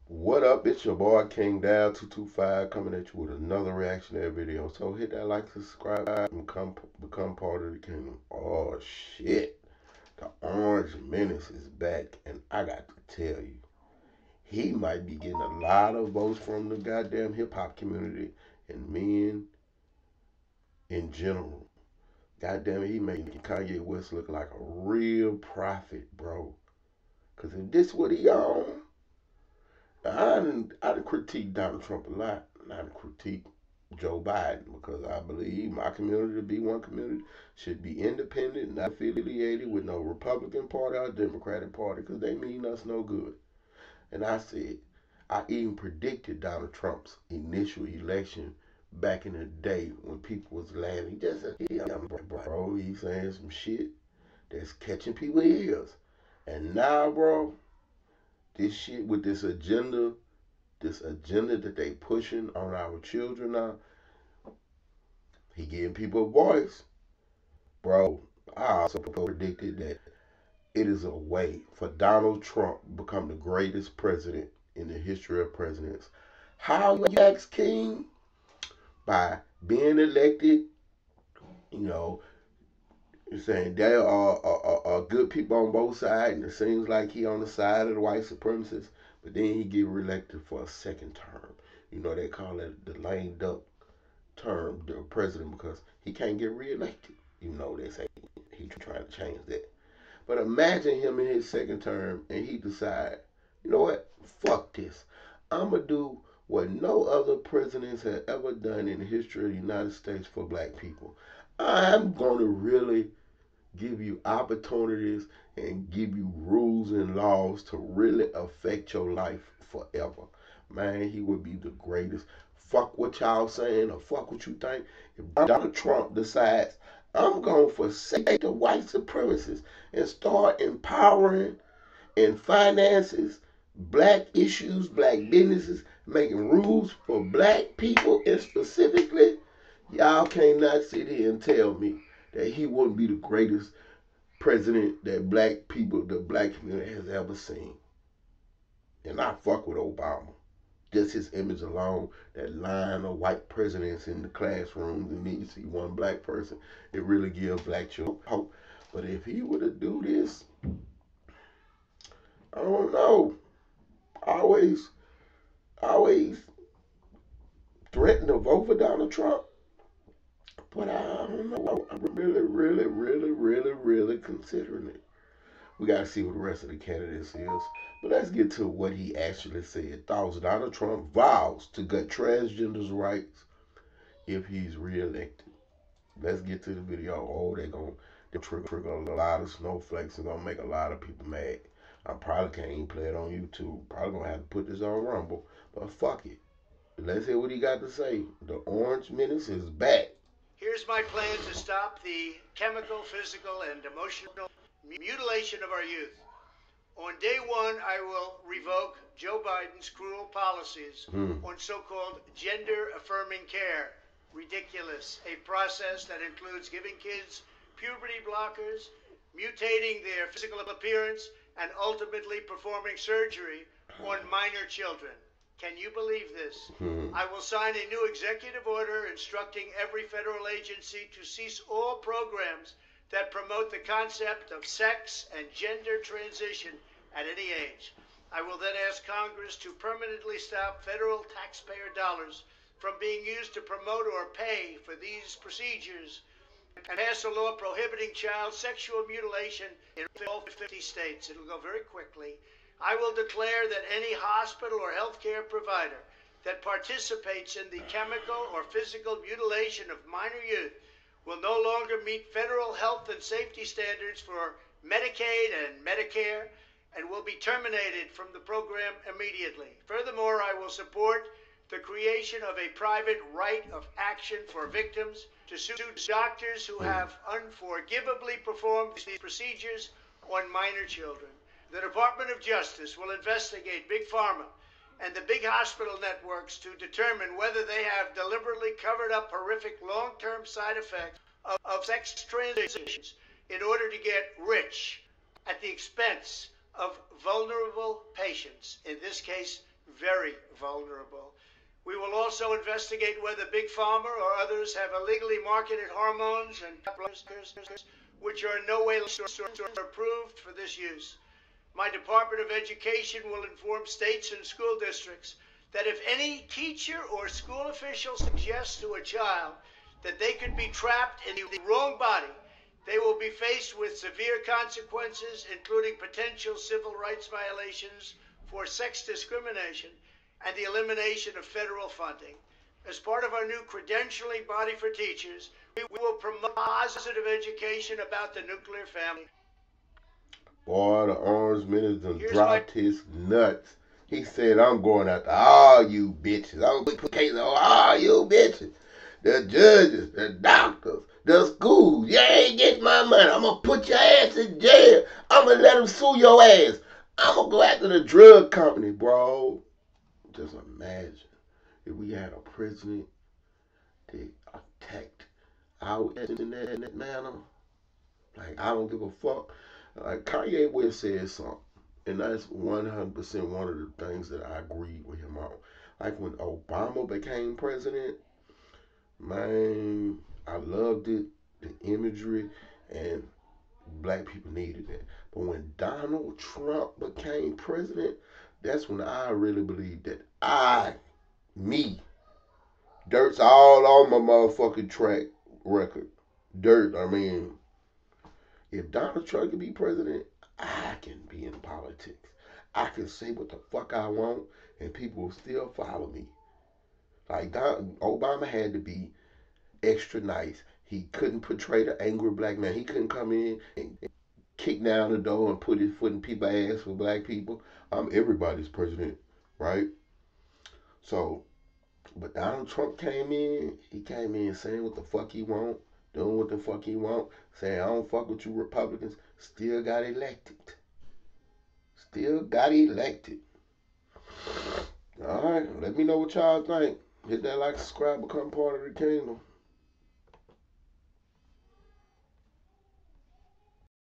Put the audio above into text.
What up? It's your boy King Down 225 coming at you with another reactionary video. So hit that like, subscribe, and become part of the kingdom. Oh shit. The Orange Menace is back, and I got to tell you, he might be getting a lot of votes from the goddamn hip hop community and men in general. Goddamn it, he making Kanye West look like a real prophet, bro. Cause if this what he on, I done critique Donald Trump a lot. And I done critique Joe Biden because I believe my community to be one community should be independent, not affiliated with no Republican Party or Democratic Party because they mean us no good. And I said, I even predicted Donald Trump's initial election back in the day when people was laughing. Just a bro, he's saying some shit that's catching people's ears. And now, bro, this shit with this agenda that they pushing on our children now, he giving people a voice. Bro, I also predicted that it is a way for Donald Trump to become the greatest president in the history of presidents. How you ask King? By being elected, you know, saying there are good people on both sides, and it seems like he on the side of the white supremacists, but then he get reelected for a second term. You know, they call it the lame duck term, the president, because he can't get reelected. You know, they say he trying to change that. But imagine him in his second term and he decide, you know what, fuck this. I'm going to do what no other presidents have ever done in the history of the United States for black people. I'm going to really give you opportunities and give you rules and laws to really affect your life forever. Man, he would be the greatest. Fuck what y'all saying or fuck what you think. If Donald Trump decides I'm going to forsake the white supremacists and start empowering and finances black issues, black businesses, making rules for black people, and specifically, y'all cannot sit here and tell me that he wouldn't be the greatest president that black people, the black community has ever seen. And I fuck with Obama. Just his image alone, that line of white presidents in the classrooms, and then you see one black person, it really gives black children hope. But if he were to do this, I don't know. I always threaten to vote for Donald Trump. But I don't know. I'm really considering it. We got to see what the rest of the candidates is. But let's get to what he actually said. Thoughts: Donald Trump vows to gut transgenders' rights if he's reelected. Let's get to the video. Oh, they trigger a lot of snowflakes and gonna make a lot of people mad. I probably can't even play it on YouTube. Probably gonna have to put this on Rumble. But fuck it. Let's hear what he got to say. The Orange Menace is back. Here's my plan to stop the chemical, physical, and emotional mutilation of our youth. On day one, I will revoke Joe Biden's cruel policies on so-called gender-affirming care. Ridiculous. A process that includes giving kids puberty blockers, mutating their physical appearance, and ultimately performing surgery on minor children. Can you believe this? I will sign a new executive order instructing every federal agency to cease all programs that promote the concept of sex and gender transition at any age. I will then ask Congress to permanently stop federal taxpayer dollars from being used to promote or pay for these procedures and pass a law prohibiting child sexual mutilation in all 50 states. It'll go very quickly. I will declare that any hospital or healthcare provider that participates in the chemical or physical mutilation of minor youth will no longer meet federal health and safety standards for Medicaid and Medicare and will be terminated from the program immediately. Furthermore, I will support the creation of a private right of action for victims to sue doctors who have unforgivably performed these procedures on minor children. The Department of Justice will investigate Big Pharma and the big hospital networks to determine whether they have deliberately covered up horrific long-term side effects of sex transitions in order to get rich at the expense of vulnerable patients, in this case, very vulnerable. We will also investigate whether Big Pharma or others have illegally marketed hormones and blockers which are in no way approved for this use. My Department of Education will inform states and school districts that if any teacher or school official suggests to a child that they could be trapped in the wrong body, they will be faced with severe consequences, including potential civil rights violations for sex discrimination and the elimination of federal funding. As part of our new credentialing body for teachers, we will promote positive education about the nuclear family. Boy, the orange minister dropped his nuts. He said, I'm going after all you bitches. I'm going to put cases on all you bitches. The judges, the doctors, the schools. You ain't getting my money. I'm going to put your ass in jail. I'm going to let them sue your ass. I'm going to go after the drug company, bro. Just imagine if we had a president that attacked our in that manner. Like, I don't give a fuck. Like, Kanye West said something, and that's 100% one of the things that I agree with him on. Like, when Obama became president, man, I loved it, the imagery, and black people needed it. But when Donald Trump became president, that's when I really believed that me, dirt's all on my motherfucking track record. Dirt, I mean, if Donald Trump can be president, I can be in politics. I can say what the fuck I want, and people will still follow me. Like, Obama had to be extra nice. He couldn't portray the angry black man. He couldn't come in and kick down the door and put his foot in people's ass for black people. I'm everybody's president, right? So, but Donald Trump came in. He came in saying what the fuck he want, doing what the fuck he want, saying I don't fuck with you Republicans. Still got elected. Still got elected. All right, let me know what y'all think. Hit that like, subscribe, become part of the kingdom.